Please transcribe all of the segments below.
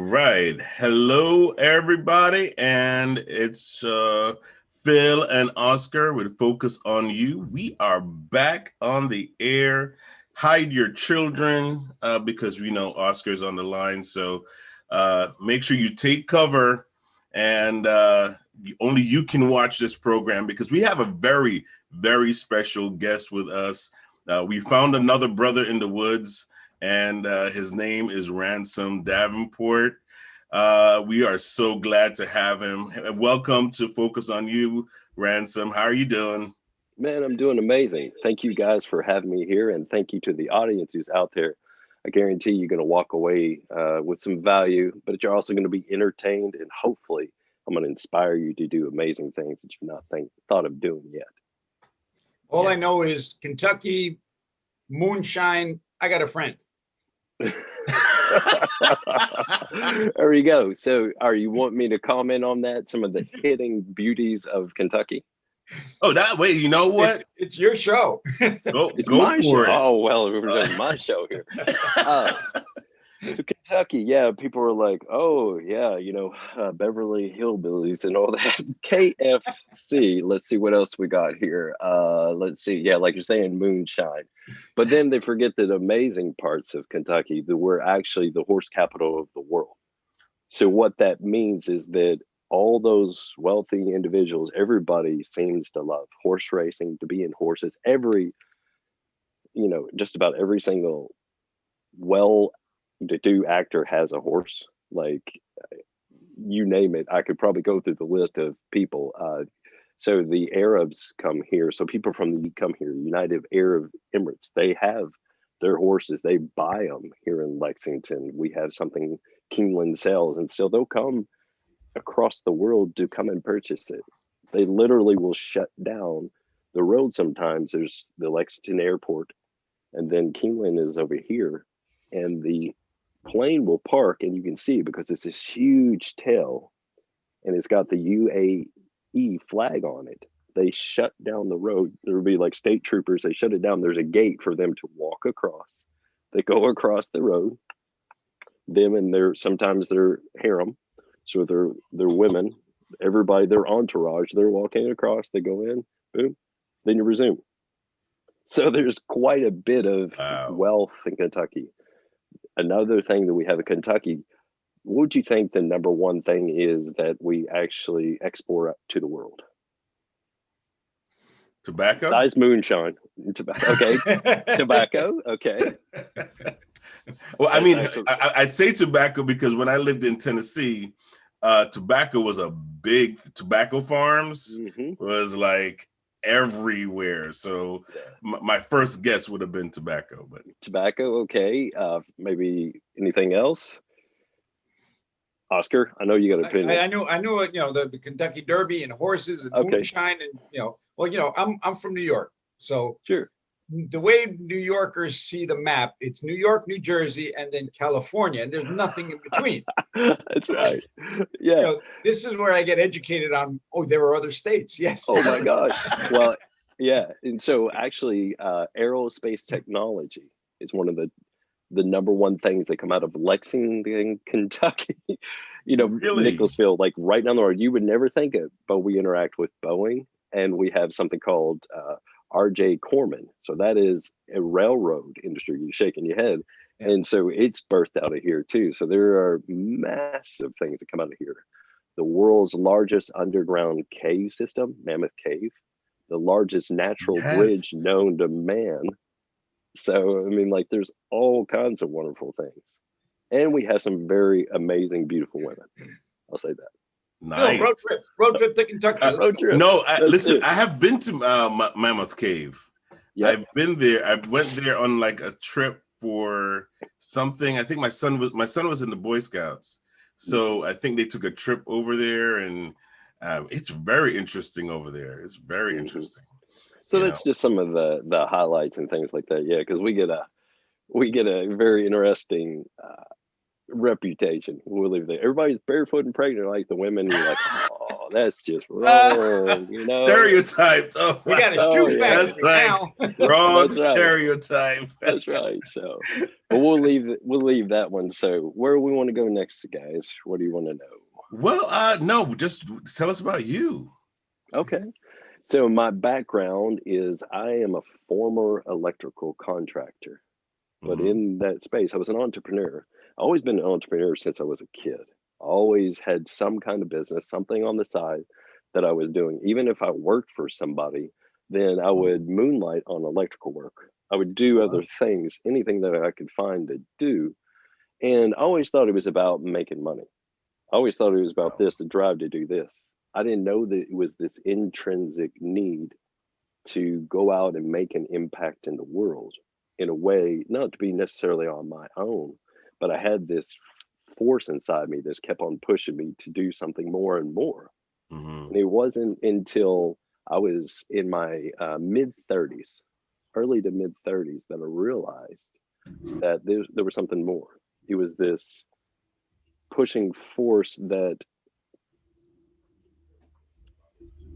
right. Hello, everybody. And it's Phil and Oscar with Focus on You. We are back on the air. Hide your children because we know Oscar's on the line. So make sure you take cover and only you can watch this program because we have a very, very special guest with us. We found another brother in the woods, and his name is Ransom Davenport. We are so glad to have him. Welcome to Focus on You, Ransom. How are you doing? Man, I'm doing amazing. Thank you guys for having me here, and thank you to the audience who's out there. I guarantee you're going to walk away with some value, but you're also going to be entertained, and hopefully, I'm going to inspire you to do amazing things that you've not thought of doing yet. All I know is Kentucky, moonshine. I got a friend. There you go. So, are you want me to comment on that? Some of the hidden beauties of Kentucky. Oh, that way, you know what? It's your show. It's go my for show. it. Oh well, we're doing my show here. So Kentucky, yeah, people were like, oh yeah, Beverly Hillbillies and all that. KFC. Let's see what else we got here. Let's see. Yeah, like you're saying, moonshine. But then they forget that amazing parts of Kentucky that we're actually the horse capital of the world. So what that means is that all those wealthy individuals, everybody seems to love horse racing, to be in horses. Just about every single well to do actor has a horse. Like you name it, I could probably go through the list of people. So the Arabs come here. So people from the come here, United Arab Emirates, they have their horses. They buy them here in Lexington. We have something Keeneland sells, and so they'll come across the world to come and purchase it. They literally will shut down the road sometimes. There's the Lexington Airport, and then Keeneland is over here, and the plane will park, and you can see because it's this huge tail, and it's got the UAE flag on it. They shut down the road. There will be like state troopers. They shut it down. There's a gate for them to walk across. They go across the road. Them and sometimes their harem, so they're women. Everybody, their entourage. They're walking across. They go in. Boom. Then you resume. So there's quite a bit of wealth in Kentucky. Another thing that we have in Kentucky, what would you think the number one thing is that we actually export to the world? Tobacco? Besides moonshine. Tobacco. Okay. Tobacco. Okay. Well, I mean, I say tobacco because when I lived in Tennessee, tobacco was a big tobacco farms was like everywhere. So my first guess would have been tobacco, but tobacco. Okay. Maybe anything else? Oscar, I know you got an opinion. I knew it. The Kentucky Derby and horses and moonshine, and I'm from New York, so sure. The way New Yorkers see the map, it's New York, New Jersey, and then California, and there's nothing in between. That's right. Yeah. This is where I get educated on. Oh, there are other states. Yes. Oh my gosh. Well, yeah, and so actually, aerospace technology is one of the number one things that come out of Lexington, Kentucky. Really? Nicholasville, like right down the road. You would never think it, but we interact with Boeing, and we have something called R.J. Corman. So that is a railroad industry. You're shaking your head. Yeah. And so it's birthed out of here too. So there are massive things that come out of here. The world's largest underground cave system, Mammoth Cave, the largest natural bridge known to man. So, I mean, like there's all kinds of wonderful things. And we have some very amazing, beautiful women. I'll say that. Nice. Road trip to Kentucky. Road trip. No, listen, I have been to Mammoth Cave. Yep. I've been there. I went there on like a trip for something. I think my son was in the Boy Scouts. So I think they took a trip over there, and it's very interesting over there. It's very interesting. So that's just some of the highlights and things like that. Yeah, because we get a very interesting reputation when we live there. Everybody's barefoot and pregnant, like the women. You're like, oh. no, that's just wrong, Stereotyped. Oh We my got a Oh shoe yeah, That's factory like now. wrong that's right. stereotype. That's right. So, but we'll leave that one. So, where do we want to go next, guys? What do you want to know? Well, no, just tell us about you. Okay. So, my background is I am a former electrical contractor, but Mm-hmm. in that space, I was an entrepreneur. I've always been an entrepreneur since I was a kid. I always had some kind of business, something on the side that I was doing. Even if I worked for somebody, then I would moonlight on electrical work. I would do other things, anything that I could find to do. And I always thought it was about making money. I always thought it was about Wow. this, the drive to do this. I didn't know that it was this intrinsic need to go out and make an impact in the world in a way, not to be necessarily on my own, but I had this force inside me that kept on pushing me to do something more and more. Mm-hmm. And it wasn't until I was in my mid 30s, early to mid 30s, that I realized that there was something more. It was this pushing force that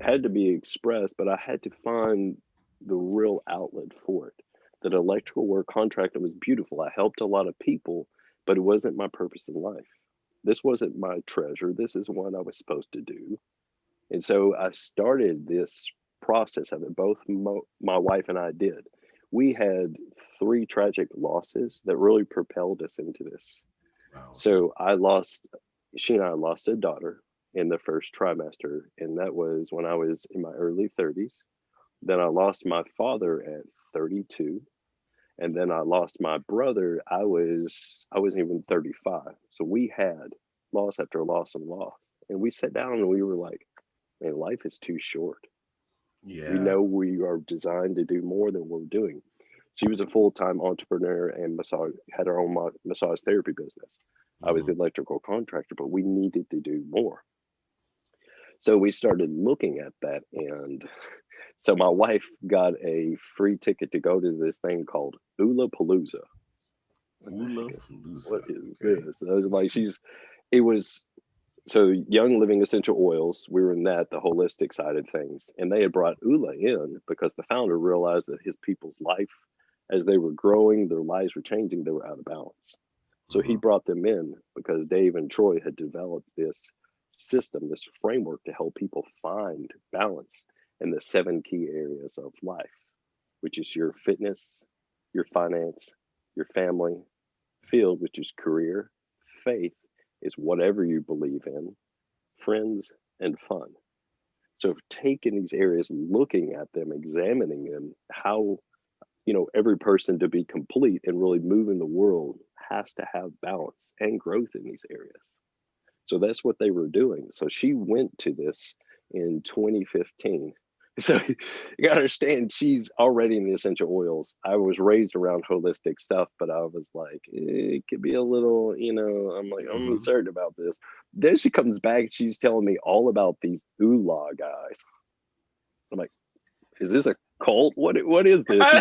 had to be expressed, but I had to find the real outlet for it. That electrical work contracting was beautiful. I helped a lot of people, but it wasn't my purpose in life. This wasn't my treasure. This is what I was supposed to do. And so I started this process of it. Both my wife and I did. We had three tragic losses that really propelled us into this. Wow. So she and I lost a daughter in the first trimester, and that was when I was in my early 30s. Then I lost my father at 32, and then I lost my brother. I wasn't even 35. So we had loss after loss and loss, and we sat down and we were like, "Man, life is too short. We Yeah. know we are designed to do more than we're doing." She was a full-time entrepreneur and had her own massage therapy business. I was Mm-hmm. an electrical contractor, but we needed to do more. So we started looking at that. And so my wife got a free ticket to go to this thing called Oola Palooza. What the Oola heck is, what Palooza. is Okay. this? I was like, it was, so Young Living Essential Oils, we were in that, the holistic side of things. And they had brought Oola in because the founder realized that his people's life, as they were growing, their lives were changing, they were out of balance. So he Mm-hmm. brought them in because Dave and Troy had developed this system, this framework to help people find balance in the seven key areas of life, which is your fitness, your finance, your family, field, which is career, faith is whatever you believe in, friends, and fun. So taking these areas, looking at them, examining them, how every person to be complete and really move in the world has to have balance and growth in these areas. So that's what they were doing. So she went to this in 2015. So you gotta understand, she's already in the essential oils. I was raised around holistic stuff, but I was like, it could be a little, I'm like, I'm Mm-hmm. uncertain about this. Then she comes back, she's telling me all about these Oola guys. I'm like, is this a cult? What is this?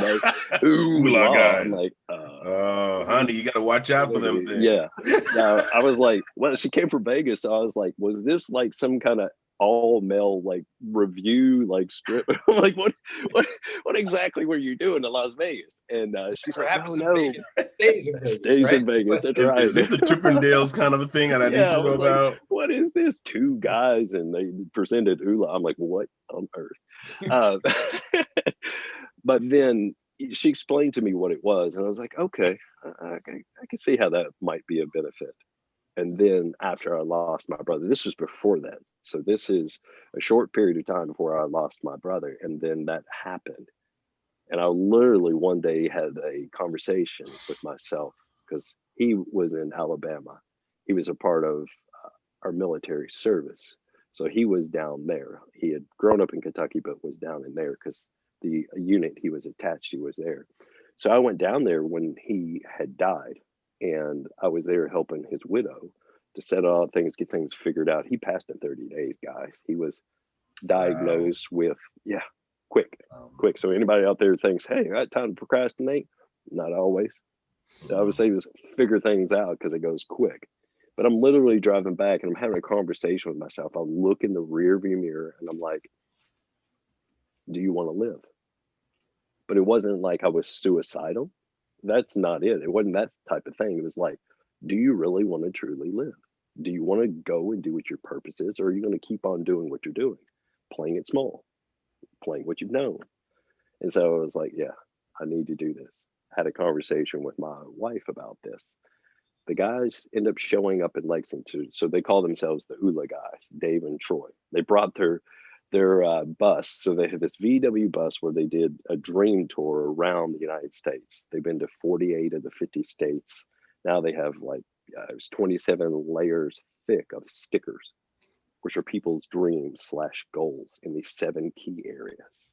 Oola Oola. I'm guys. like, Oh, what is honey, you got to watch out for them things. yeah. Now I was like, well, she came from Vegas, so I was like, was this like some kind of all male like review like strip? Like what exactly were you doing in Las Vegas? And she's Whatever like, no, happens in no, Vegas stays in Vegas, stays right? in Vegas. That's Is right. this a Chippendales kind of a thing that I need Yeah, to I know was like, about? what is this? Two guys, and they presented Oola. I'm like, what on earth? Uh, but then she explained to me what it was, and I was like, okay, I can see how that might be a benefit. And then after I lost my brother, this was before that. So this is a short period of time before I lost my brother. And then that happened. And I literally one day had a conversation with myself because he was in Alabama. He was a part of our military service. So he was down there. He had grown up in Kentucky, but was down in there because the unit he was attached to was there. So I went down there when he had died, and I was there helping his widow to set all things, get things figured out. He passed in 30 days, guys. He was Wow. diagnosed with, yeah, quick, Um, quick. So anybody out there thinks, hey, I got time to procrastinate? Not always. I would mhm. say this, figure things out because it goes quick. But I'm literally driving back and I'm having a conversation with myself. I look in the rear view mirror and I'm like, do you want to live? But it wasn't like I was suicidal. That's not it. It wasn't that type of thing. It was like, do you really want to truly live? Do you want to go and do what your purpose is, or are you going to keep on doing what you're doing, playing it small, playing what you've known? And so I was like, yeah, I need to do this. I had a conversation with my wife about this. The guys end up showing up in Lexington. So they call themselves the Oola guys, Dave and Troy. They brought their bus. So they had this VW bus where they did a dream tour around the United States. They've been to 48 of the 50 states. Now they have like it was 27 layers thick of stickers, which are people's dreams slash goals in these 7 key areas.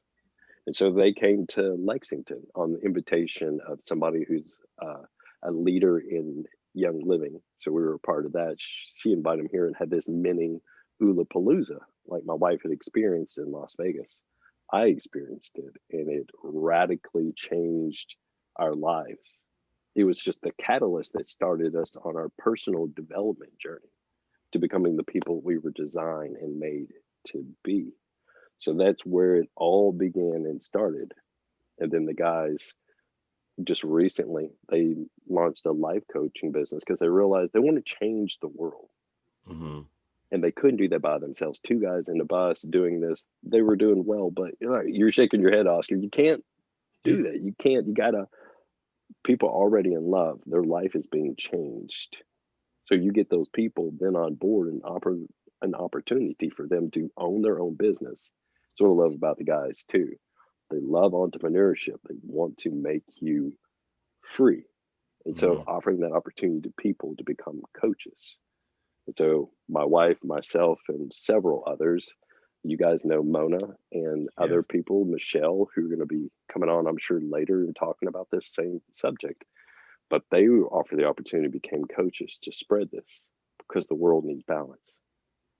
And so they came to Lexington on the invitation of somebody who's a leader in Young Living. So we were a part of that. She invited them here and had this mini Oola Palooza, like my wife had experienced in Las Vegas. I experienced it, and it radically changed our lives. It was just the catalyst that started us on our personal development journey to becoming the people we were designed and made to be. So that's where it all began and started. And then the guys just recently they launched a life coaching business because they realized they want to change the world. Mm-hmm. And they couldn't do that by themselves. 2 guys in the bus doing this, they were doing well, but you're shaking your head, Oscar. You can't do that. You can't. You gotta. People already in love. Their life is being changed. So you get those people then on board and offer an opportunity for them to own their own business. That's what I love about the guys too. They love entrepreneurship. They want to make you free. And so Mm-hmm. offering that opportunity to people to become coaches. And so my wife, myself, and several others, you guys know Mona and other Yes. people, Michelle, who are going to be coming on, I'm sure, later and talking about this same subject. But they offer the opportunity to become coaches to spread this because the world needs balance.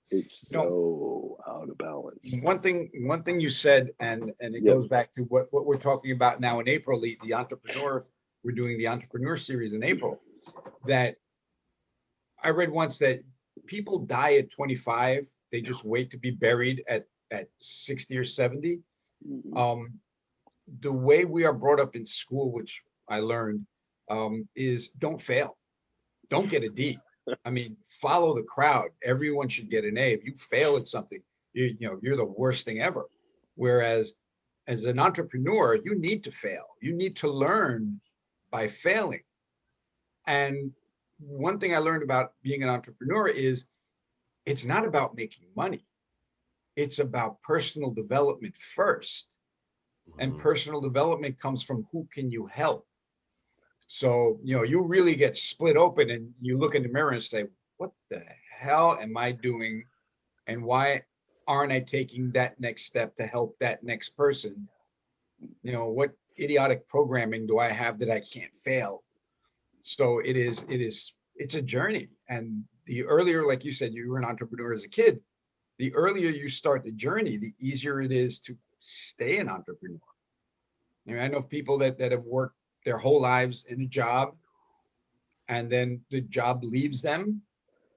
It's You know, so out of balance. one thing you said, and it Yep. goes back to what we're talking about now in April, the entrepreneur, we're doing the entrepreneur series in April, that I read once that people die at 25, they just wait to be buried at 60 or 70. Mhm. Um, the way we are brought up in school, which I learned, is don't fail, don't get a D. I mean, follow the crowd. Everyone should get an A. If you fail at something, you're the worst thing ever. Whereas as an entrepreneur, you need to fail. You need to learn by failing. And one thing I learned about being an entrepreneur is it's not about making money. It's about personal development first. And Mm-hmm. personal development comes from who can you help? So, you really get split open and you look in the mirror and say, what the hell am I doing? And why aren't I taking that next step to help that next person? What idiotic programming do I have that I can't fail? So it's a journey. And the earlier, like you said, you were an entrepreneur as a kid, the earlier you start the journey, the easier it is to stay an entrepreneur. I know people that have worked their whole lives in a job and then the job leaves them.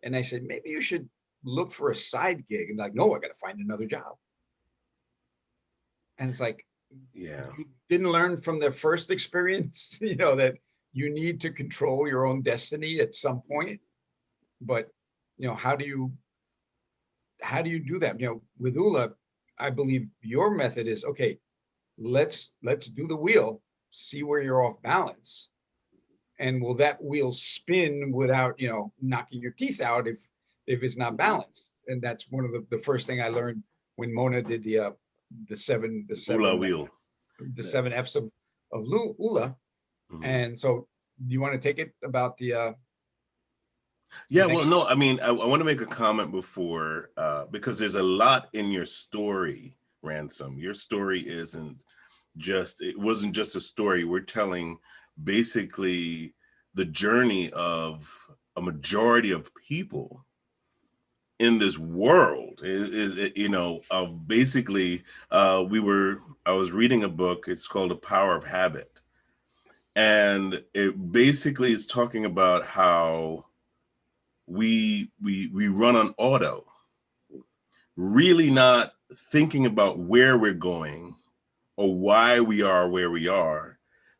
And I said, maybe you should look for a side gig. And like, no, I got to find another job. And it's like, Yeah. you didn't learn from their first experience, that you need to control your own destiny at some point. But, how do you do that? With Oola, I believe your method is okay, let's do the wheel, see where you're off balance. And will that wheel spin without knocking your teeth out if it's not balanced? And that's one of the first thing I learned when Mona did the seven the Oola seven wheel. the Yeah. 7 F's of Oola. Mm-hmm. And so, do you want to take it about the Yeah, well, next? no, I mean, I want to make a comment before because there's a lot in your story, Ransom. Your story it wasn't just a story. We're telling basically the journey of a majority of people in this world basically I was reading a book. It's called The Power of Habit, and it basically is talking about how we run on auto, really not thinking about where we're going or why we are where we are.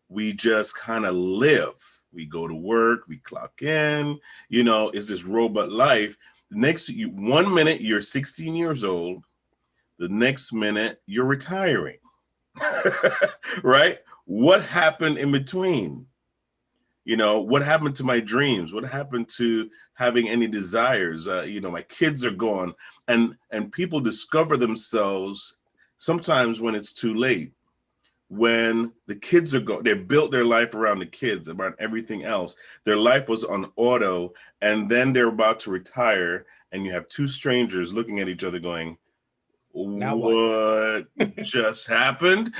We just kind of live. We go to work, we clock in, it's this robot life. One minute you're 16 years old, the next minute you're retiring. Right? What happened in between? What happened to my dreams? What happened to having any desires? My kids are gone, and people discover themselves sometimes when it's too late. When the kids are gone, they built their life around the kids, around everything else. Their life was on auto, and then they're about to retire, and you have two strangers looking at each other going, Now what? what just happened?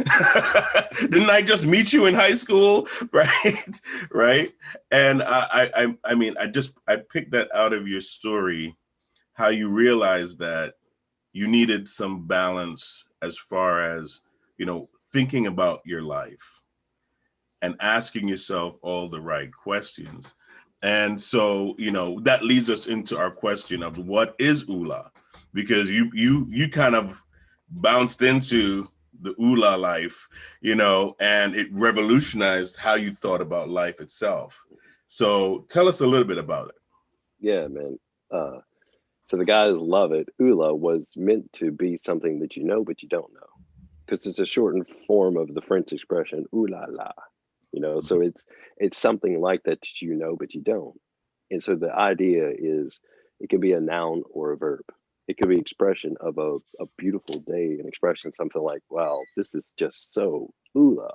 Didn't I just meet you in high school? Right. Right. And I mean, I picked that out of your story, how you realized that you needed some balance as far as, thinking about your life and asking yourself all the right questions. And so, that leads us into our question of what is Oola? Because you kind of bounced into the Oola life, and it revolutionized how you thought about life itself. So tell us a little bit about it. Yeah, man. So the guys love it. Oola was meant to be something that you know but you don't know, because it's a shortened form of the French expression "ooh la la." So it's something like that you know but you don't. And so the idea is it can be a noun or a verb. It could be expression of a beautiful day, an expression something like, wow, this is just so Oola.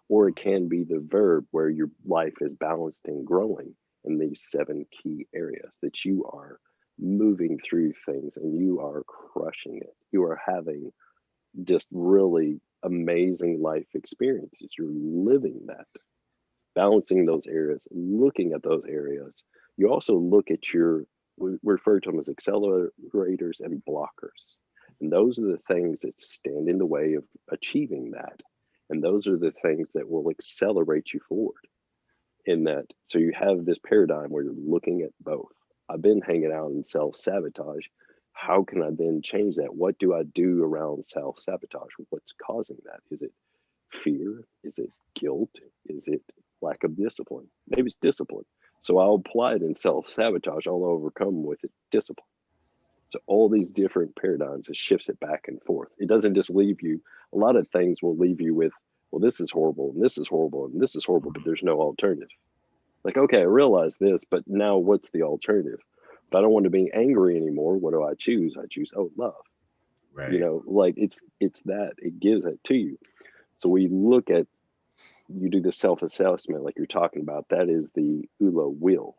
Or it can be the verb where your life is balanced and growing in these seven key areas that you are moving through things and you are crushing it. You are having just really amazing life experiences. You're living that, balancing those areas, looking at those areas. You also look at we refer to them as accelerators and blockers. And those are the things that stand in the way of achieving that. And those are the things that will accelerate you forward in that. So you have this paradigm where you're looking at both. I've been hanging out in self sabotage. How can I then change that? What do I do around self sabotage? What's causing that? Is it fear? Is it guilt? Is it lack of discipline? Maybe it's discipline. So I'll apply it in self sabotage. I'll overcome with it discipline. So all these different paradigms, it shifts it back and forth. It doesn't just leave you. A lot of things will leave you with, well, this is horrible, and this is horrible, and this is horrible, but there's no alternative. Like, okay, I realize this, but now what's the alternative? If I don't want to be angry anymore, what do I choose? I choose, oh, love. Right. Like it's that it gives it to you. So we look at, you do the self-assessment like you're talking about. That is the Oola will.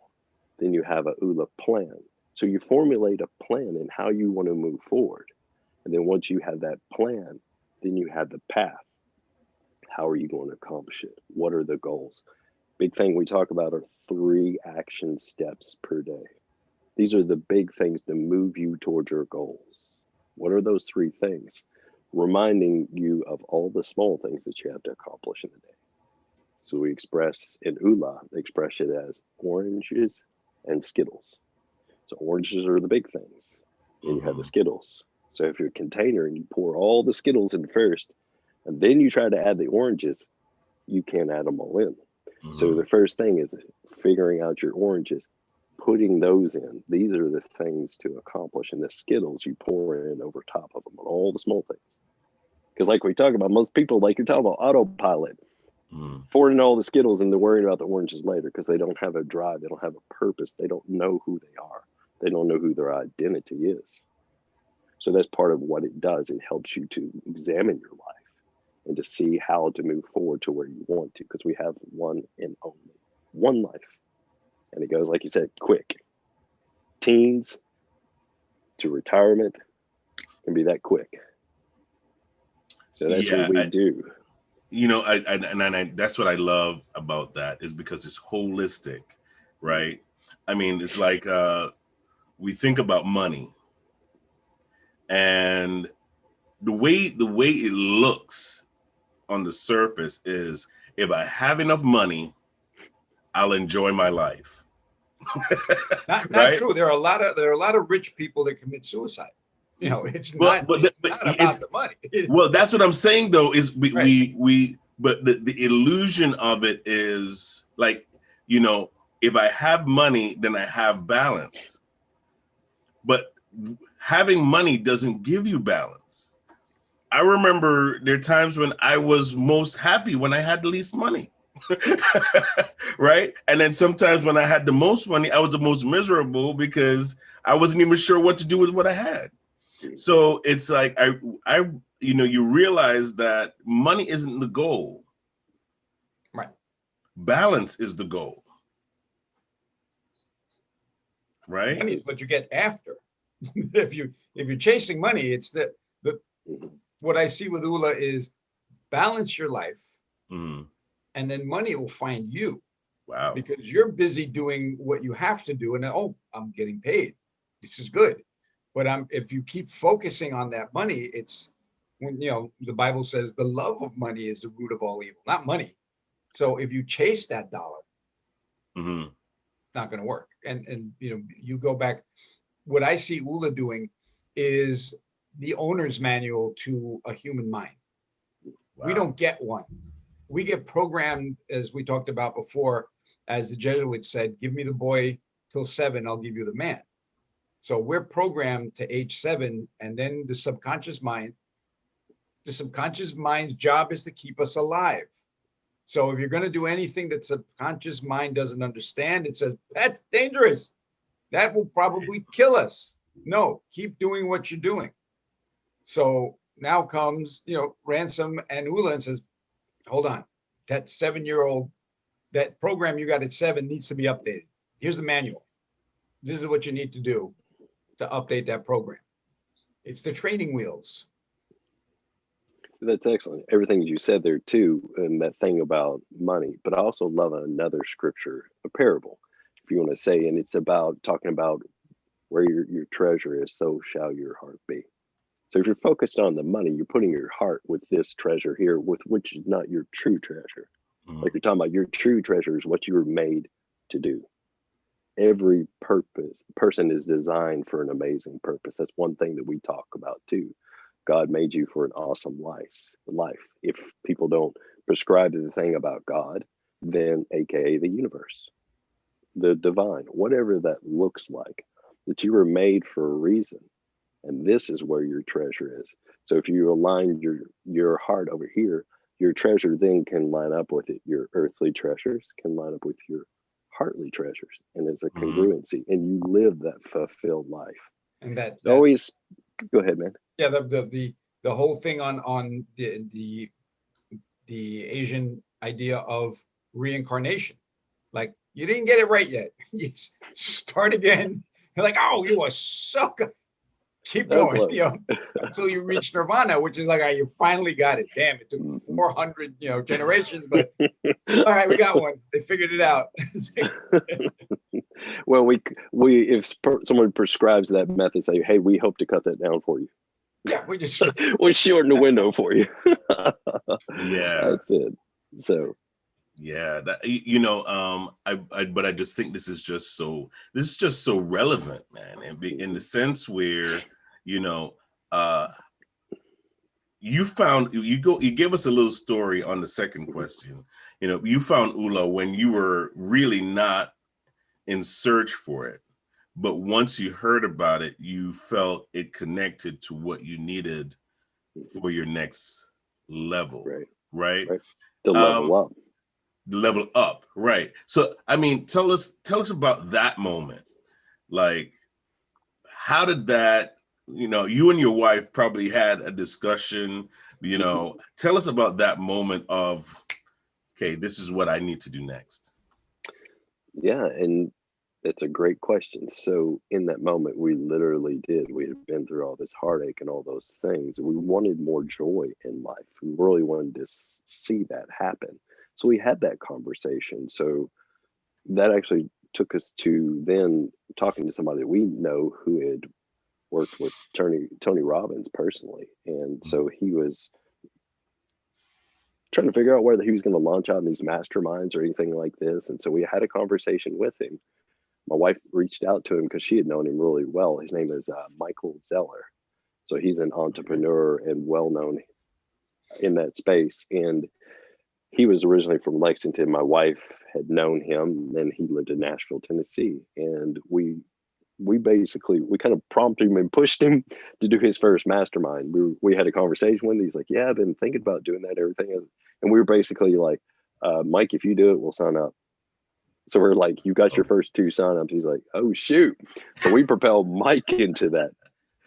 Then you have a Oola plan. So you formulate a plan in how you want to move forward. And then once you have that plan, then you have the path. How are you going to accomplish it? What are the goals? Big thing we talk about are 3 action steps per day. These are the big things to move you towards your goals. What are those 3 things? Reminding you of all the small things that you have to accomplish in the day. So we express in Oola, they express it as oranges and Skittles. So oranges are the big things. Then you have the Mm-hmm. Skittles. So if you're a container and you pour all the Skittles in first, and then you try to add the oranges, you can't add them all in. So Mm-hmm. the first thing is figuring out your oranges, putting those in. These are the things to accomplish, and the Skittles you pour in over top of them on all the small things. Because like we talk about, most people, like you're talking about autopilot, Mm-hmm. pouring all the Skittles and they're worrying about the oranges later because they don't have a drive, they don't have a purpose, they don't know who they are, they don't know who their identity is. So that's part of what it does. It helps you to examine your life and to see how to move forward to where you want to, because we have one and only one life. And it goes, like you said, quick. Teens to retirement can be that quick. So that's what Yeah. we do. That's what I love about that is because it's holistic, right? I mean, it's like we think about money, and the way it looks on the surface is, if I have enough money, I'll enjoy my life. Not Right? true. There are a lot of rich people that commit suicide. You know, Well, it's not about the money. well, that's what I'm saying though, is Right. but the illusion of it is like, if I have money, then I have balance. But having money doesn't give you balance. I remember there are times when I was most happy when I had the least money. Right? And then sometimes when I had the most money, I was the most miserable because I wasn't even sure what to do with what I had. So it's like you realize that money isn't the goal. Right. Balance is the goal. Right? Money is what you get after. If you're chasing money, it's the what I see with Oola is balance your life, Mm-hmm. and then money will find you Wow. because you're busy doing what you have to do, and oh, I'm getting paid. This is good. But if you keep focusing on that money, it's when the Bible says the love of money is the root of all evil, not money. So if you chase that dollar, Mm-hmm. not going to work. And you go back. What I see Oola doing is the owner's manual to a human mind. We Wow. don't get one. We get programmed, as we talked about before, as the Jesuits said, give me the boy till 7, I'll give you the man. So we're programmed to age 7, and then the subconscious mind's job is to keep us alive. So if you're going to do anything that subconscious mind doesn't understand, it says, that's dangerous. That will probably kill us. No, keep doing what you're doing. So now comes, Ransom and Oola and says, hold on, that 7-year-old, that program you got at 7 needs to be updated. Here's the manual. This is what you need to do to update that program. It's the training wheels. That's excellent. Everything you said there too, and that thing about money. But I also love another scripture, a parable, if you want to say, and it's about talking about where your treasure is, so shall your heart be. So if you're focused on the money, you're putting your heart with this treasure here, with which is not your true treasure. Mm-hmm. Like you're talking about, your true treasure is what you were made to do. Every person is designed for an amazing purpose. That's one thing that we talk about too. God made you for an awesome life. If people don't prescribe to the thing about God, then AKA the universe, the divine, whatever that looks like, that you were made for a reason. And this is where your treasure is. So if you align your heart over here, your treasure then can line up with it. Your earthly treasures can line up with your heartly treasures, and it's a Mm-hmm. congruency, and you live that fulfilled life. And that Always go ahead, man. yeah, the whole thing on the Asian idea of reincarnation. Like, you didn't get it right yet. You start again. You're like, oh, you are so good. Keep Oh, going, close. until you reach nirvana, which is like, you finally got it. Damn, it took 400, generations, but all right, we got one. They figured it out. Well, we if someone prescribes that method, say, hey, we hope to cut that down for you. Yeah, We shorten the window for you. Yeah. That's it. So Yeah, that but I just think this is just so relevant, man, and in the sense where you know uh you gave us a little story on the second question. You found Oola when you were really not in search for it, but once you heard about it, you felt it connected to what you needed for your next level, right, right? right. To um level up. level up, right? So I mean, tell us about that moment. Like, how did that, you and your wife probably had a discussion. Tell us about that moment of, okay, this is what I need to do next. Yeah, and it's a great question. So in that moment, we literally did. We had been through all this heartache and all those things. We wanted more joy in life. We really wanted to see that happen. So we had that conversation. So that actually took us to then talking to somebody that we know who had worked with Tony Robbins personally. And so he was trying to figure out whether he was going to launch out in these masterminds or anything like this. And so we had a conversation with him My wife reached out to him because she had known him really well. His name is Michael Zeller. So he's an entrepreneur and well known in that space. And he was originally from Lexington. My wife had known him, and he lived in Nashville, Tennessee. And we basically kind of prompted him and pushed him to do his first mastermind. We had a conversation with him. He's like, yeah, I've been thinking about doing that, everything. And we were basically like, Mike, if you do it, we'll sign up. So we're like, you got your first 2 signups. He's like, oh shoot. So we propelled Mike into that.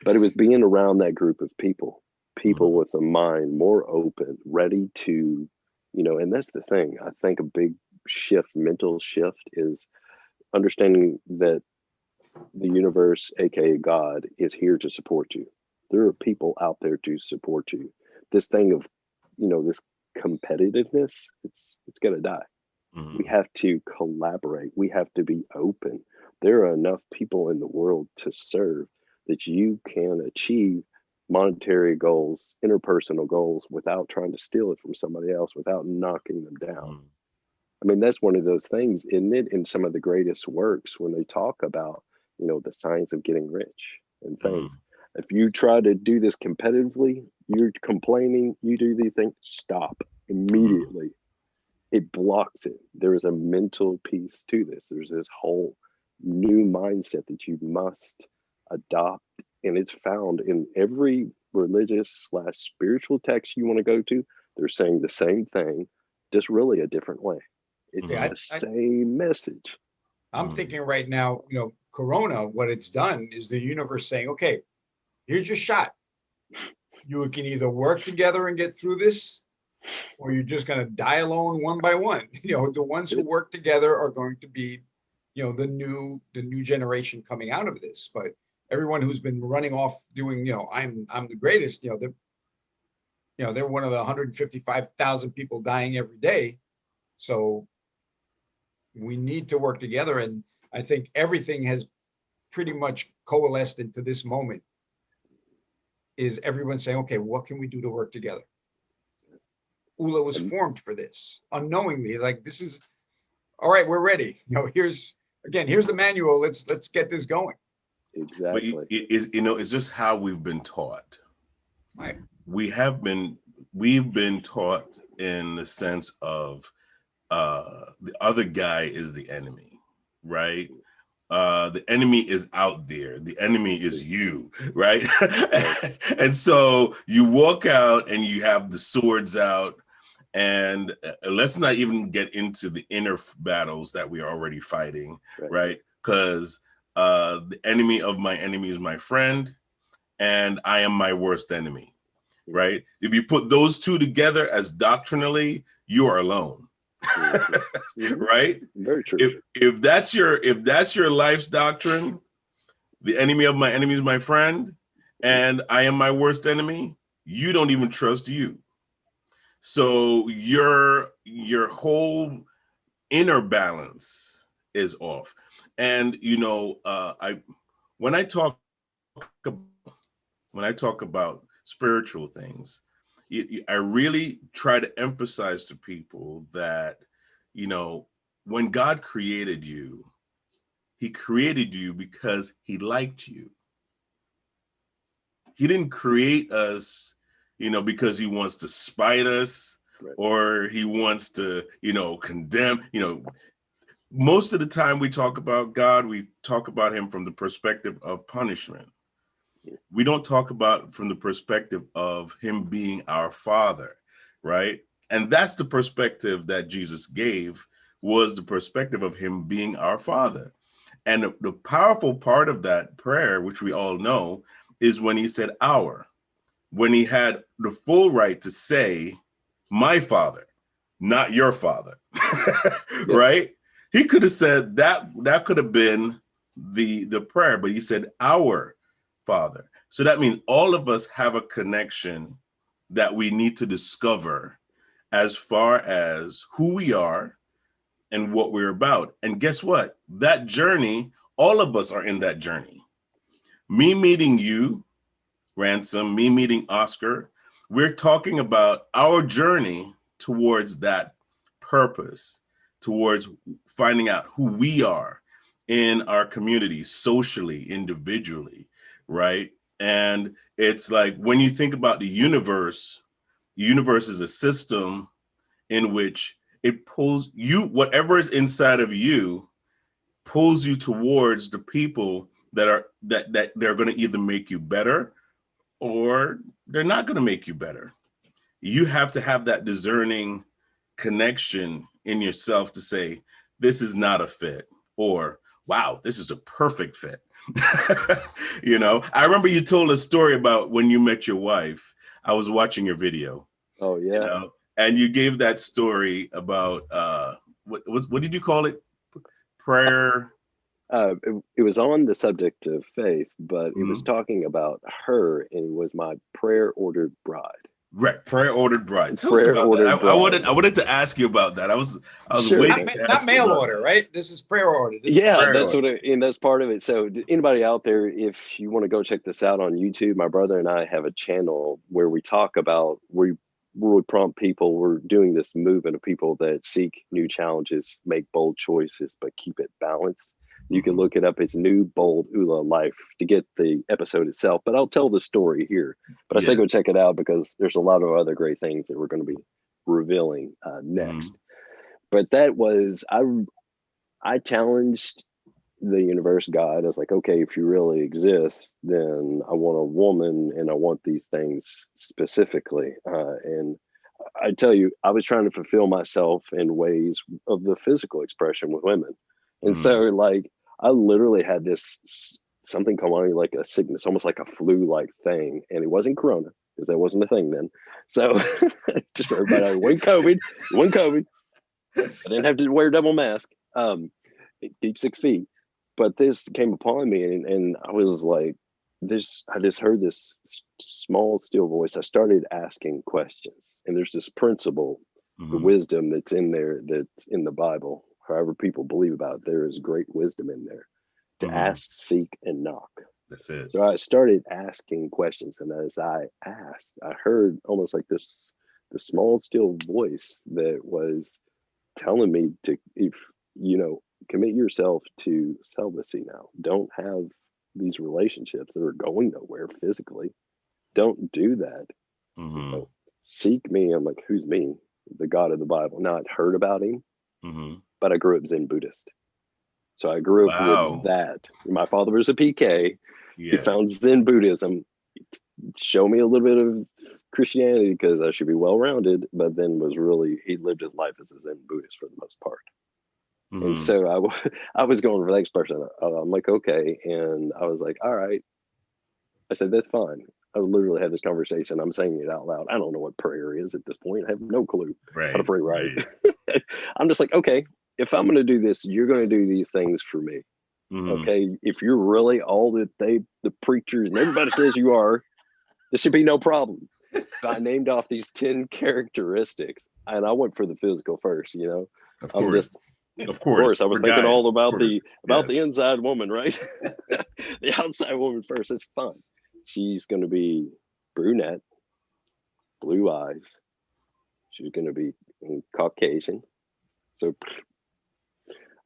But it was being around that group of people with a mind more open, ready to, and that's the thing. I think a big mental shift is understanding that the universe, aka God, is here to support you. There are people out there to support you. This thing of, this competitiveness, it's gonna die. We have to collaborate. We have to be open. There are enough people in the world to serve that you can achieve monetary goals, interpersonal goals, without trying to steal it from somebody else, without knocking them down. I mean, that's one of those things, isn't it, in some of the greatest works when they talk about, the science of getting rich and things. If you try to do this competitively, you're complaining, you do these things, stop immediately. It blocks it. There is a mental piece to this. There's this whole new mindset that you must adopt. And it's found in every religious / spiritual text you want to go to. They're saying the same thing, just really a different way. It's the same message. I'm thinking right now, Corona, what it's done is the universe saying, okay, here's your shot. You can either work together and get through this, or you're just going to die alone one by one. The ones who work together are going to be, the new generation coming out of this. But everyone who's been running off doing, I'm the greatest, they're one of the 155,000 people dying every day. So we need to work together. And I think everything has pretty much coalesced into this moment, is everyone saying, okay, what can we do to work together? Oola was formed for this unknowingly. Like, this is all right. We're ready. Here's the manual. Let's get this going. Exactly. But it's just how we've been taught. Right. We've been taught in the sense of the other guy is the enemy, right? The enemy is out there. The enemy is you, right? And so you walk out and you have the swords out. And let's not even get into the inner battles that we are already fighting, right? Because the enemy of my enemy is my friend, and I am my worst enemy, right? If you put those two together as doctrinally, you are alone. Right? Very true. If that's your life's doctrine, the enemy of my enemy is my friend, and I am my worst enemy, you don't even trust you. So your whole inner balance is off. And when I talk about spiritual things, I really try to emphasize to people that, when God created you, he created you because he liked you. He didn't create us, because he wants to spite us, or he wants to, condemn. Most of the time we talk about God, we talk about him from the perspective of punishment. We don't talk about from the perspective of him being our father, right? And that's the perspective that Jesus gave, was the perspective of him being our father. And the powerful part of that prayer, which we all know, is when he said our, when he had the full right to say, my father, not your father, right? He could have said that could have been the prayer, but he said our Father. So that means all of us have a connection that we need to discover as far as who we are and what we're about. And guess what? That journey, all of us are in that journey. Me meeting you, Ransom, me meeting Oscar, we're talking about our journey towards that purpose, towards finding out who we are in our community, socially, individually, right? And it's like when you think about the universe is a system in which it pulls you, whatever is inside of you pulls you towards the people that they're going to either make you better or they're not going to make you better. You have to have that discerning connection in yourself to say, this is not a fit, or wow, this is a perfect fit. You know, I remember you told a story about when you met your wife. I was watching your video, Oh you yeah. know, and you gave that story about what did you call it? Prayer. It was on the subject of faith, but it was Mhm. talking about her, and it was my prayer ordered bride. Right, prayer ordered bride. Tell us Prayer about that. ordered bride. I wanted to ask you about that. I was Sure waiting thing. to Not ask you mail about order, that. right? This is prayer order. This is Yeah, prayer that's order. what and that's part of it. So anybody out there, if you want to go check this out on YouTube, my brother and I have a channel where we talk about we prompt people. We're doing this movement of people that seek new challenges, make bold choices, but keep it balanced. You can Mhm. look it up. It's New Bold Oola Life to get the episode itself, but I'll tell the story here. But I say Yeah. go check it out because there's a lot of other great things that we're going to be revealing Mhm. next. But that was I challenged the universe God. I was like, okay, if you really exist, then I want a woman and I want these things specifically. And I tell you, I was trying to fulfill myself in ways of the physical expression with women. And so, Mhm. like, I literally had this something come on me like a sickness, almost like a flu like thing. And it wasn't Corona because that wasn't a thing then. So, just for everybody, it wasn't COVID. It wasn't COVID. I didn't have to wear a double mask. Deep 6 feet. But this came upon me, and I was like, this. I just heard this small, still voice. I started asking questions, and there's this principle, the Mhm. wisdom that's in there, that's in the Bible. However, people believe about it, there is great wisdom in there to Mhm. ask, seek, and knock. That's it. So I started asking questions, and as I asked, I heard almost like the small, still voice that was telling me to, if you know, commit yourself to celibacy now. Don't have these relationships that are going nowhere physically. Don't do that. You Mhm. know, seek me. I'm like, who's me? The God of the Bible. Now I'd heard about him, Mhm. but I grew up Zen Buddhist. So I grew up with Wow. that. My father was a PK. He Yeah. found Zen Buddhism. Show me a little bit of Christianity because I should be well rounded, but then was really, he lived his life as a Zen Buddhist for the most part. And Mhm. so I was going for the next person. I'm like, okay. And I was like, all right. I said, that's fine. I literally had this conversation. I'm saying it out loud. I don't know what prayer is at this point. I have no clue how to Right. pray right. Right. I'm just like, okay, if I'm going to do this, you're going to do these things for me. Mhm. Okay. If you're really all that the preachers and everybody says you are, there should be no problem. So I named off these 10 characteristics and I went for the physical first, you know. Of I'm just, course. Of of course, course. I was For thinking guys. all Of course. about Yes. the inside woman, right? The outside woman first. It's fun. She's going to be brunette, blue eyes. She's going to be Caucasian. So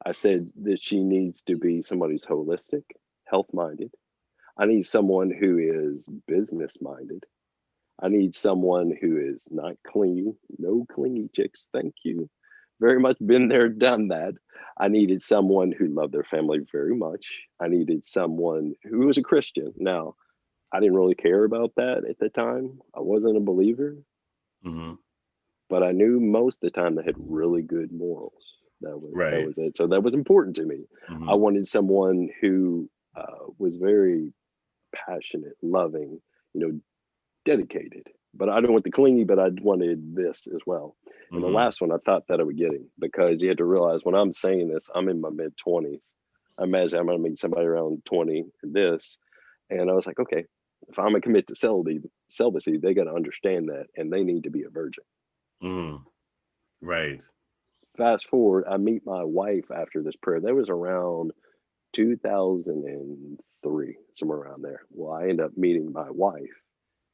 I said that she needs to be somebody's holistic, health minded. I need someone who is business minded. I need someone who is not clingy. No clingy chicks. Thank you. Very much been there, done that. I needed someone who loved their family very much. I needed someone who was a Christian. Now, I didn't really care about that at the time. I wasn't a believer, Mhm. but I knew most of the time they had really good morals. That Right. was it. So that was important to me. I Mhm. wanted someone who was very passionate, loving, you know, dedicated. But I didn't want the clingy, but I wanted this as well. And the Mhm. last one I thought that I would get him because you had to realize when I'm saying this, I'm in my mid 20s. I imagine I'm going to meet somebody around 20 in this. And I was like, okay, if I'm going to commit to celibacy, they got to understand that and they need to be a virgin. Mhm. Right. Fast forward, I meet my wife after this prayer. That was around 2003, somewhere around there. Well, I end up meeting my wife.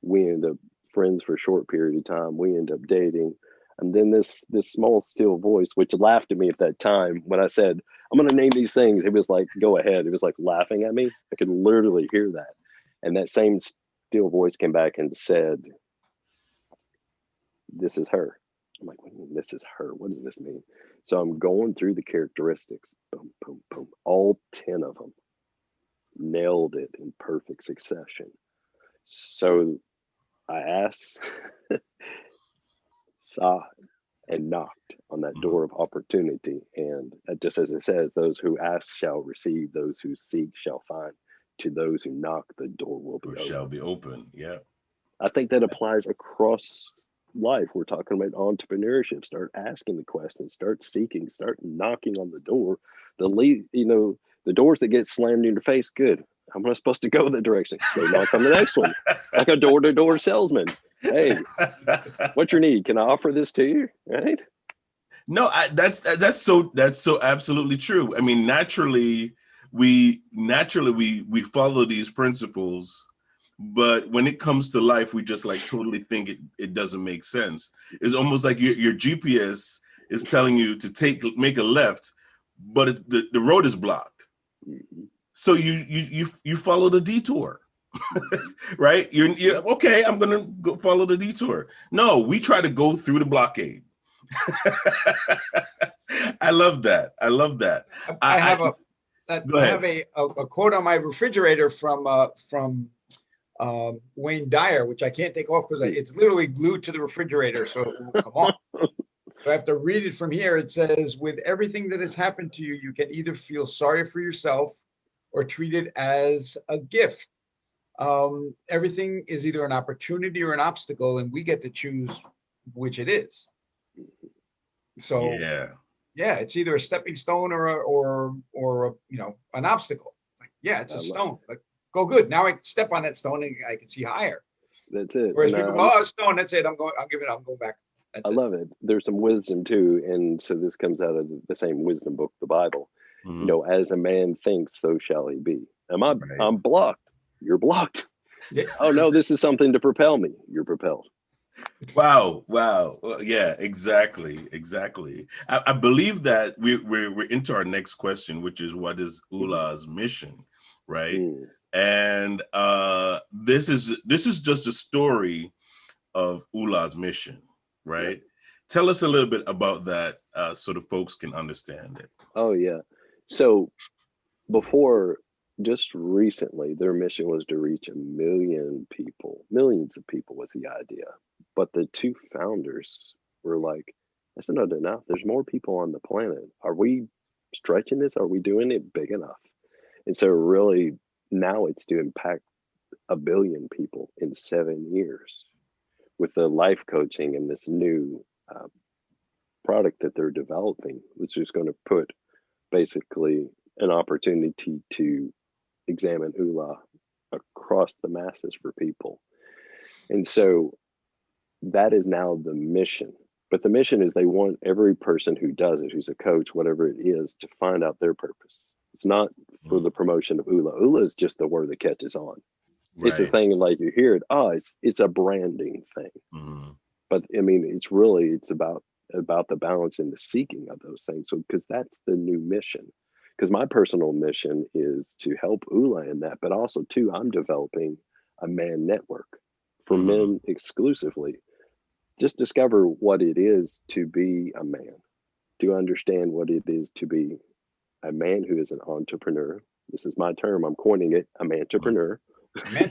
We end up friends for a short period of time. We end up dating. And then this small still voice, which laughed at me at that time when I said, I'm gonna name these things, it was like, go ahead. It was like laughing at me. I could literally hear that. And that same still voice came back and said, this is her. I'm like, this is her. What does this mean? So I'm going through the characteristics. Boom, boom, boom. All 10 of them. Nailed it in perfect succession. So I asked, saw, and knocked on that door of opportunity. And just as it says, those who ask shall receive, those who seek shall find. To those who knock, the door will be Or open. shall be open. Yeah. I think that applies across life. We're talking about entrepreneurship. Start asking the questions, start seeking, start knocking on the door. The doors that get slammed in your face, good. How am I supposed to go that direction? Go knock on the next one. Like a door-to-door salesman. Hey, what's your need? Can I offer this to you? Right? No, that's so absolutely true. I mean, naturally we follow these principles, but when it comes to life, we just like totally think it doesn't make sense. It's almost like your GPS is telling you to make a left, but the road is blocked. Mhm. So you follow the detour. Right? You're okay, I'm gonna go follow the detour. No, we try to go through the blockade. I love that. I love that. I have Go I ahead. have a quote on my refrigerator from Wayne Dyer, which I can't take off because it's literally glued to the refrigerator. So it won't come off. So I have to read it from here. It says, with everything that has happened to you, you can either feel sorry for yourself or treat it as a gift. Everything is either an opportunity or an obstacle, and we get to choose which it is. So Yeah. yeah, it's either a stepping stone or a, an obstacle. Like, yeah, it's I a love stone. Like, go good. Now I can step on that stone and I can see higher. that's it. Whereas And people go, oh, stone, that's it. I'm giving up. I'm going back. I That's it. love it. There's some wisdom too, and so this comes out of the same wisdom book, the Bible. Mhm. As a man thinks, so shall he be. Right. I'm blocked. You're blocked. Yeah. Oh no, this is something to propel me. You're propelled. Wow. Wow. Well, yeah, exactly. Exactly. I believe that we're into our next question, which is what is Oola's mission, right? Mm, And this is just a story of Oola's mission, yep. right? Tell us a little bit about that so the folks can understand it. Oh yeah. So before, just recently, their mission was to reach 1 million people. Millions of people was the idea. But the two founders were like, that's not enough. There's more people on the planet. Are we stretching this? Are we doing it big enough? And so really now it's to impact 1 billion people in 7 years with the life coaching and this new product that they're developing, which is going to put basically an opportunity to examine Oola across the masses for people. And so that is now the mission. But the mission is they want every person who does it, who's a coach, whatever it is, to find out their purpose. It's not for the promotion of Oola. Oola is just the word that catches on. It's the Right. thing, like you hear it, it's a branding thing. Mhm. But I mean, it's about the balance and the seeking of those things. So because that's the new mission. Because my personal mission is to help Oola in that, but also too, I'm developing a man network for Mhm. men exclusively. Just discover what it is to be a man, to understand what it is to be a man who is an entrepreneur. This is my term, I'm coining it, a Mhm. entrepreneur. Amen.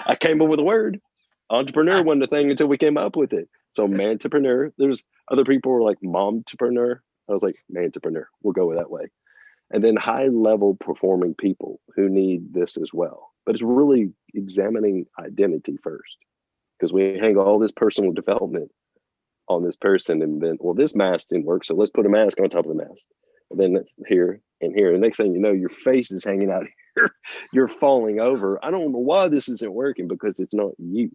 I came up with a word. Entrepreneur wasn't the thing until we came up with it. So mantrepreneur. There's other people who were like momtrepreneur. I was like mantrepreneur. We'll go with that way. And then high level performing people who need this as well. But it's really examining identity first, because we hang all this personal development on this person, and then, well, this mask didn't work, so let's put a mask on top of the mask. And then here and here. The next thing you know, your face is hanging out here. You're falling over. I don't know why this isn't working, because it's not you.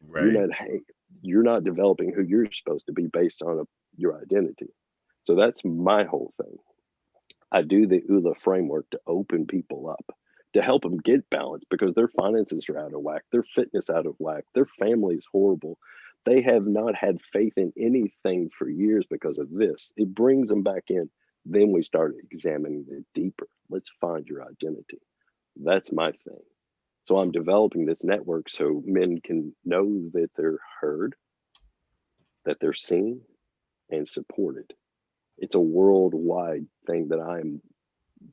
You're Right. not you're not developing who you're supposed to be based on your identity. So that's my whole thing. I do the Oola framework to open people up, to help them get balance, because their finances are out of whack, their fitness out of whack, their family is horrible. They have not had faith in anything for years because of this. It brings them back in. Then we start examining it deeper. Let's find your identity. That's my thing. So I'm developing this network so men can know that they're heard, that they're seen, and supported. It's a worldwide thing that I'm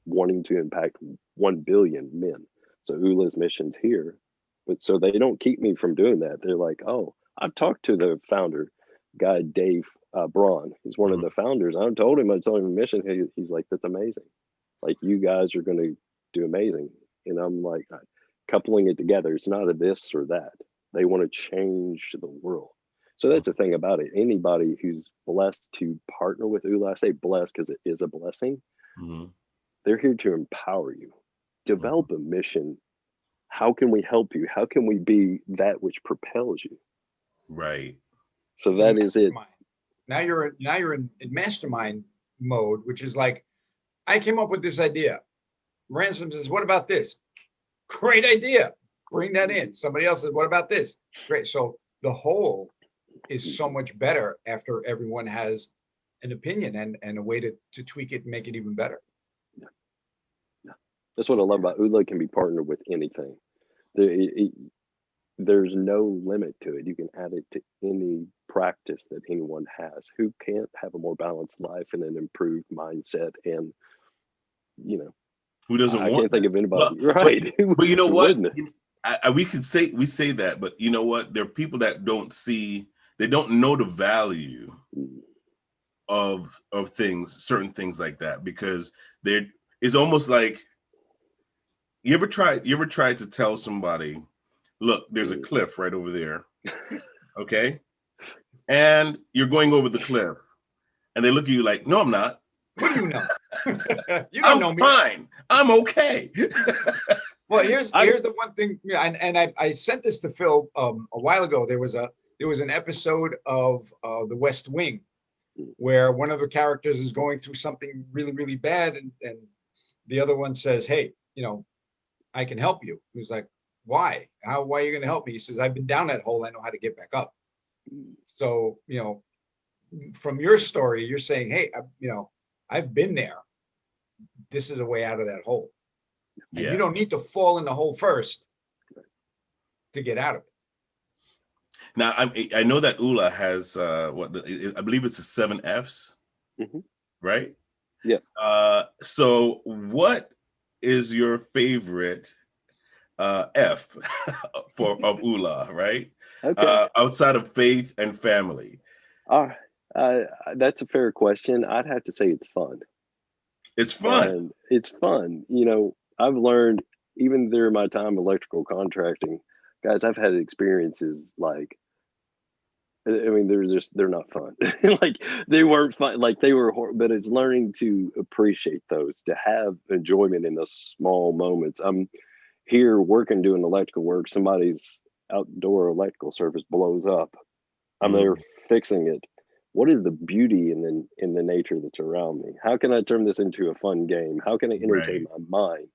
wanting to impact 1 billion men. So Oola's mission's here. But so they don't keep me from doing that. They're like, oh, I've talked to the founder, guy Dave Braun. He's one of Mhm. the founders. I told him I told him a mission. He's like, that's amazing. Like, you guys are going to do amazing. And I'm like, coupling it together. It's not a this or that. They want to change the world. So that's the thing about it. Anybody who's blessed to partner with Oola, I say blessed because it is a blessing. Mhm. They're here to empower you. Mhm. Develop a mission. How can we help you? How can we be that which propels you? Right. So It's a that is it. mastermind. Now you're in mastermind mode, which is like, I came up with this idea. Ransom says, "What about this?" Great idea. Bring that in. Somebody else says, "What about this?" Great. So the whole is so much better after everyone has an opinion and a way to tweak it and make it even better. Yeah. That's what I love about Oola. Can be partnered with anything. There, there's no limit to it. You can add it to any practice that anyone has. Who can't have a more balanced life and an improved mindset? And you know, Who doesn't I want can't think that? of anybody, Well, but right? but you know Who what? wouldn't? We could say we say that, but you know what? There are people that don't see, they don't know the value Mm, of things, certain things like that, because there it's almost like you ever tried to tell somebody, look, there's a mm. cliff right over there, okay? And you're going over the cliff, and they look at you like, no, I'm not. What do you know? You don't I'm know me. fine. I'm okay. Well, I here's the one thing, and I sent this to Phil a while ago. There was an episode of The West Wing where one of the characters is going through something really really bad, and the other one says, "Hey, I can help you." He's like, "Why? Why are you going to help me?" He says, "I've been down that hole. I know how to get back up." So from your story, you're saying, "Hey, I've been there. This is a way out of that hole." And you Yeah. don't need to fall in the hole first to get out of it. Now I know that Oola has I believe it's the 7 Fs, Mhm. right? Yeah. So what is your favorite F for of Oola, right? Okay. Outside of faith and family. Uh, that's a fair question. I'd have to say it's fun. It's fun. And it's fun. I've learned even during my time electrical contracting, guys, I've had experiences like I mean, they're not fun. Like they weren't fun. Like they were, but it's learning to appreciate those, to have enjoyment in the small moments. I'm here working doing electrical work. Somebody's outdoor electrical service blows up. I'm there Mm, fixing it. What is the beauty in the nature that's around me? How can I turn this into a fun game? How can I entertain right. my mind?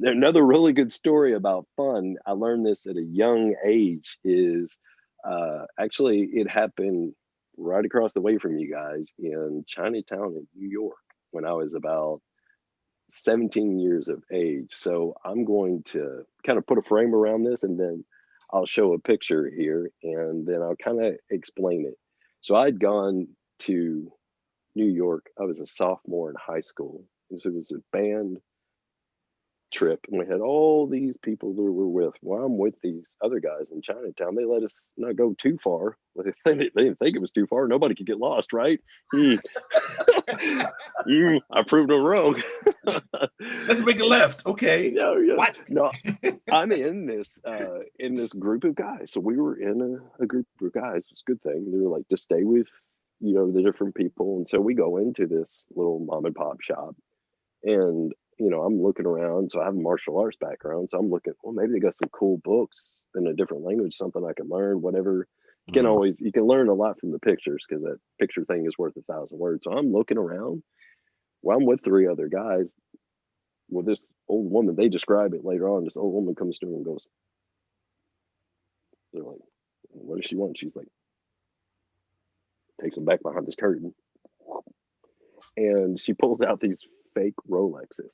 Another really good story about fun. I learned this at a young age. Is actually it happened right across the way from you guys in Chinatown in New York when I was about 17 years of age. So I'm going to kind of put a frame around this and then I'll show a picture here and then I'll kind of explain it. So I'd gone to New York. I was a sophomore in high school. So it was a band trip and we had all these people that we're with. Well, I'm with these other guys in Chinatown. They let us not go too far. Well, they didn't think it was too far. Nobody could get lost, right? Hmm. I proved them wrong. Let's make a And left. Okay. no, yeah, What? no, I'm in this group of guys. So we were in a group of guys. It's a good thing. They were like to stay with the different people. And so we go into this little mom and pop shop, and I'm looking around. So I have a martial arts background. So I'm looking. Well, maybe they got some cool books in a different language, something I can learn. Whatever. Mm, You can learn a lot from the pictures because that picture thing is worth 1,000 words. So I'm looking around. Well, I'm with three other guys. Well, this old woman, they describe it later on. This old woman comes to her and goes, they're like, What does she want? She's like, takes him back behind this curtain, and she pulls out these fake Rolexes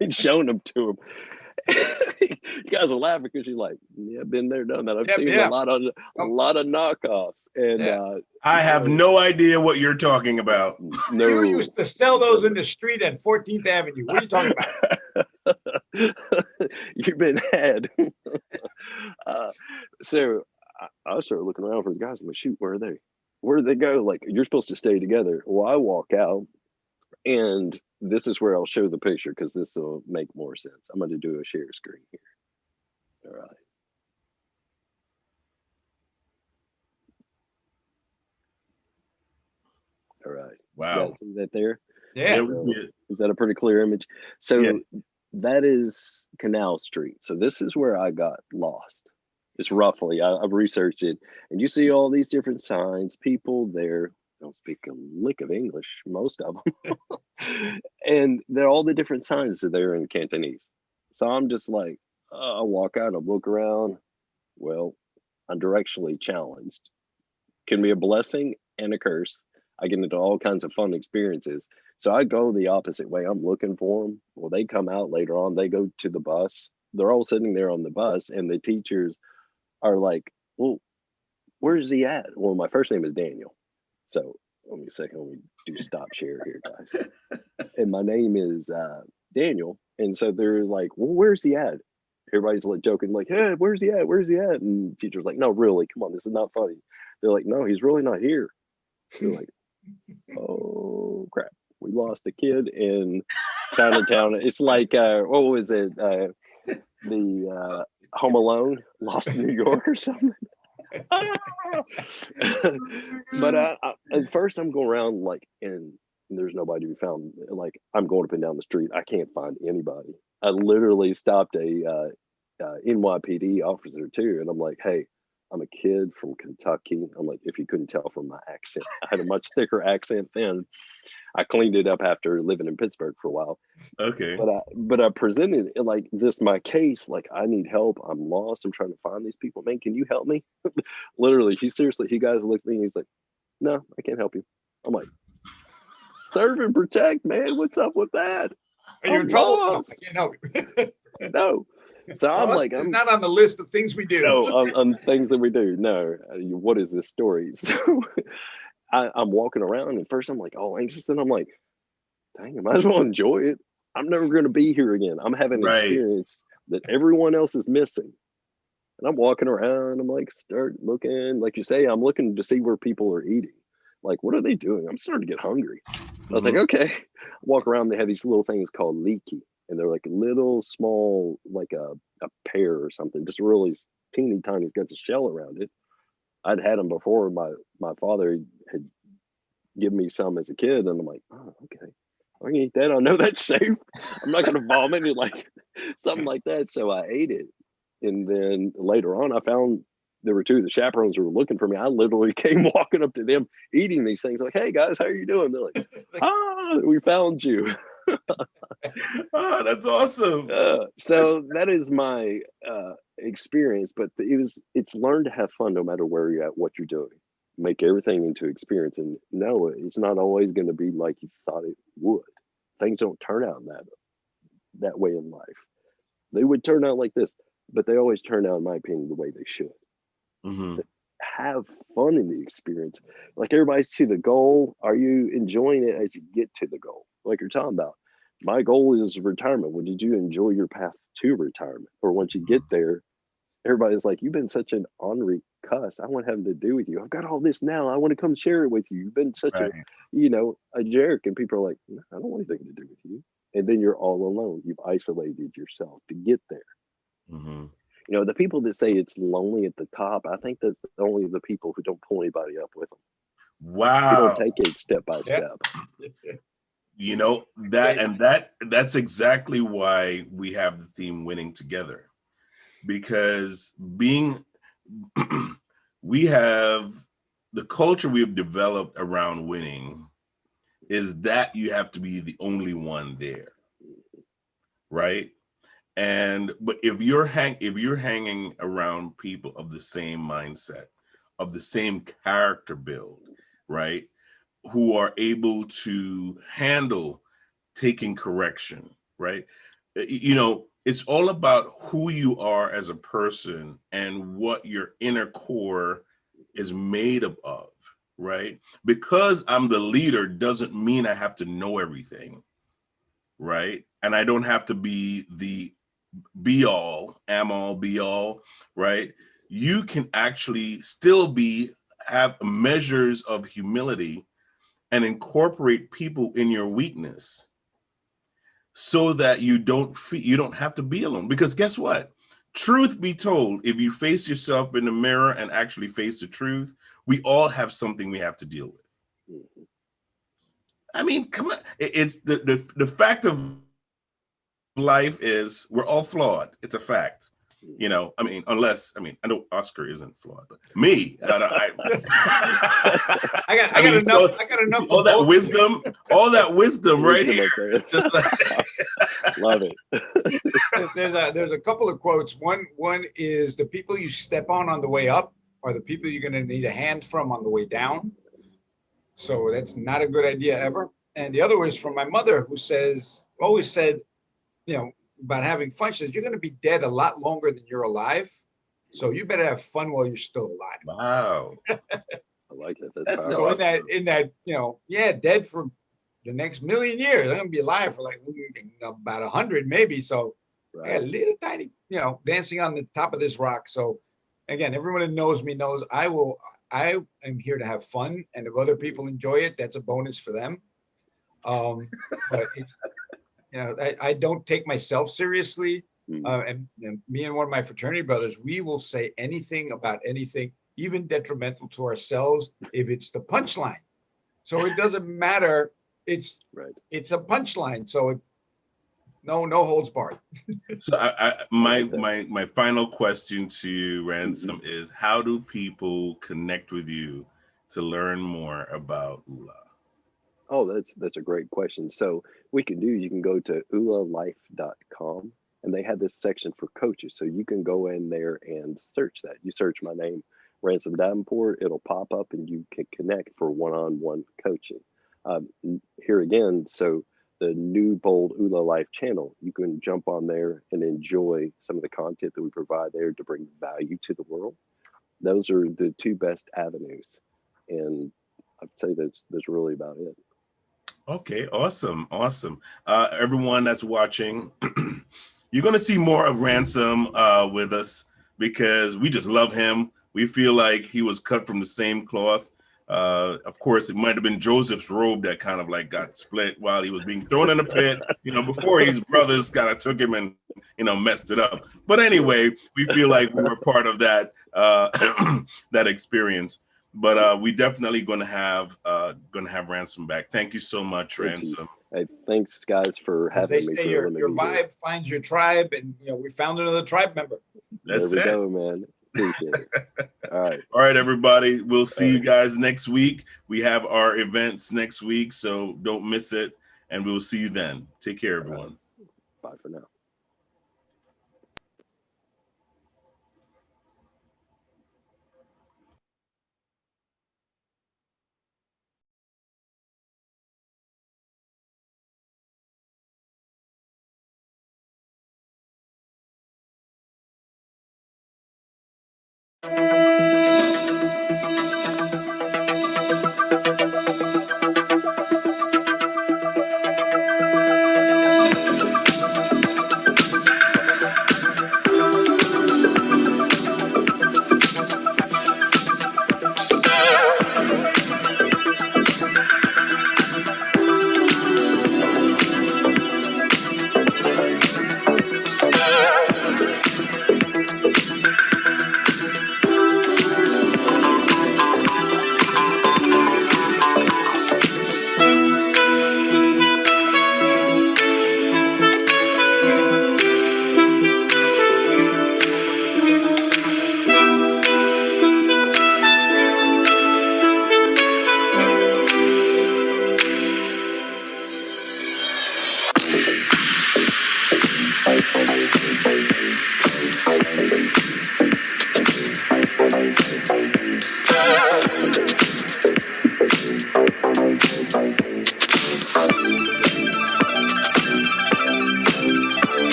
and showing them to him. You guys are laughing because you're like, yeah, been there, done that. I've seen a lot of knockoffs, and I have no idea what you're talking about. no, you used to sell those in the street at 14th Avenue. What are you talking about? You've been had. So I started looking around for the guys. I'm like, shoot, where are they? Where did they go? Like, you're supposed to stay together. Well, I walk out, and this is where I'll show the picture because this will make more sense. I'm going to do a share screen here. All right. All right. Wow. You guys see that there? Yeah. we see it. Is that a pretty clear image? So Yes. that is Canal Street. So this is where I got lost. It's roughly, I've researched it, and you see all these different signs, people there don't speak a lick of English, most of them. And they're all the different signs are there in Cantonese. So I'm just like, I walk out, I look around. Well, I'm directionally challenged. Can be a blessing and a curse. I get into all kinds of fun experiences. So I go the opposite way. I'm looking for them. Well, they come out later on. They go to the bus. They're all sitting there on the bus, and the teachers are like, well, where's he at? Well, my first name is Daniel. So let me a second. Let me do stop share here, guys. And my name is Daniel. And so they're like, well, where's he at? Everybody's like joking, like, hey, where's he at? Where's he at? And the teacher's like, no, really, come on, this is not funny. They're like, no, he's really not here. They're like, oh crap, we lost a kid in Chinatown. It's like, what was it? The Home Alone, Lost in New York or something. But at first I'm going around like, and there's nobody to be found. Like, I'm going up and down the street. I can't find anybody. I literally stopped a NYPD officer too, and I'm like, hey, I'm a kid from Kentucky. I'm like, if you couldn't tell from my accent, I had a much thicker accent then. I cleaned it up after living in Pittsburgh for a while. Okay. But I presented it like this, my case, like, I need help. I'm lost. I'm trying to find these people. Man, can you help me? Literally, he guys looked at me and he's like, no, I can't help you. I'm like, serve and protect, man. What's up with that? Are you in trouble? No, I can't help you. No. So I'm like, it's not on the list of things we do. No, on things that we do. No. What is this story? So I'm walking around, and first I'm like, all anxious, and I'm like, dang, I might as well enjoy it. I'm never going to be here again. I'm having an experience that everyone else is missing. And I'm walking around. I'm like, start looking, like you say, I'm looking to see where people are eating. Like, what are they doing? I'm starting to get hungry. I was like, okay. Walk around. They have these little things called leaky, and they're like little small, like a pear or something, just really teeny tiny. It's got a shell around it. I'd had them before. My father had given me some as a kid, and I'm like, oh, okay, I can eat that. I know that's safe. I'm not gonna vomit it, like something like that. So I ate it, and then later on, I found there were two of the chaperones who were looking for me. I literally came walking up to them, eating these things, like, hey guys, how are you doing? They're like, we found you. Oh, that's awesome. So that is my experience, but it's learned to have fun no matter where you're at, what you're doing. Make everything into experience, and no, it's not always going to be like you thought it would. Things don't turn out that way in life. They would turn out like this, but they always turn out, in my opinion, the way they should. Have fun in the experience. Like, everybody's to the goal. Are you enjoying it as you get to the goal? Like you're talking about. My goal is retirement. Well, did you enjoy your path to retirement? Or once you get there, everybody's like, you've been such an ornery cuss. I want to have to do with you. I've got all this now. I want to come share it with you. You've been such a jerk. And people are like, no, I don't want anything to do with you. And then you're all alone. You've isolated yourself to get there. The people that say it's lonely at the top, I think that's only the people who don't pull anybody up with them. Wow. You don't take it step by step. That's exactly why we have the theme winning together, because we have the culture we've developed around winning is that you have to be the only one there, right? And but if you're hanging around people of the same mindset, of the same character build, right, who are able to handle taking correction, right? It's all about who you are as a person and what your inner core is made of, right? Because I'm the leader doesn't mean I have to know everything, right? And I don't have to be the be all, am all, be all, right? You can actually still have measures of humility and incorporate people in your weakness so that you don't have to be alone. Because guess what? Truth be told, if you face yourself in the mirror and actually face the truth, we all have something we have to deal with. I mean, come on. It's the fact of life is we're all flawed. It's a fact. I mean, I know Oscar isn't flawed, but me, I got enough. I got enough. All that wisdom, right here. Just like... Love it. There's a couple of quotes. One is the people you step on the way up are the people you're going to need a hand from on the way down. So that's not a good idea ever. And the other was from my mother, who always said, about having fun. She says, you're going to be dead a lot longer than you're alive. So you better have fun while you're still alive. Wow. I like that. That's so awesome. in that, dead for the next million years. I'm going to be alive for like about 100 maybe. So I got a little tiny, dancing on the top of this rock. So again, everyone that knows me knows I am here to have fun. And if other people enjoy it, that's a bonus for them. But it's, I don't take myself seriously. And me and one of my fraternity brothers, we will say anything about anything, even detrimental to ourselves, if it's the punchline. So it doesn't matter. It's a punchline. So no holds barred. So my final question to you, Ransom, is how do people connect with you to learn more about Oola? Oh, that's a great question. So you can go to oolalife.com, and they have this section for coaches. So you can go in there and search that. You search my name, Ransom Davenport, it'll pop up and you can connect for one-on-one coaching. Here again, so the new Bold Oola Life channel, you can jump on there and enjoy some of the content that we provide there to bring value to the world. Those are the two best avenues. And I'd say that's really about it. Okay, awesome. Everyone that's watching, you're going to see more of Ransom with us because we just love him. We feel like he was cut from the same cloth. Of course, it might have been Joseph's robe that kind of like got split while he was being thrown in the pit, before his brothers kind of took him and, messed it up. But anyway, we feel like we were part of that, that experience. But we definitely gonna have Ransom back. Thank you so much, Ransom. Hey, thanks guys for having me. Your vibe finds your tribe, and we found another tribe member. There we go, man. Appreciate it. All right, everybody. We'll see you guys next week. We have our events next week, so don't miss it. And we'll see you then. Take care, everyone. Bye for now.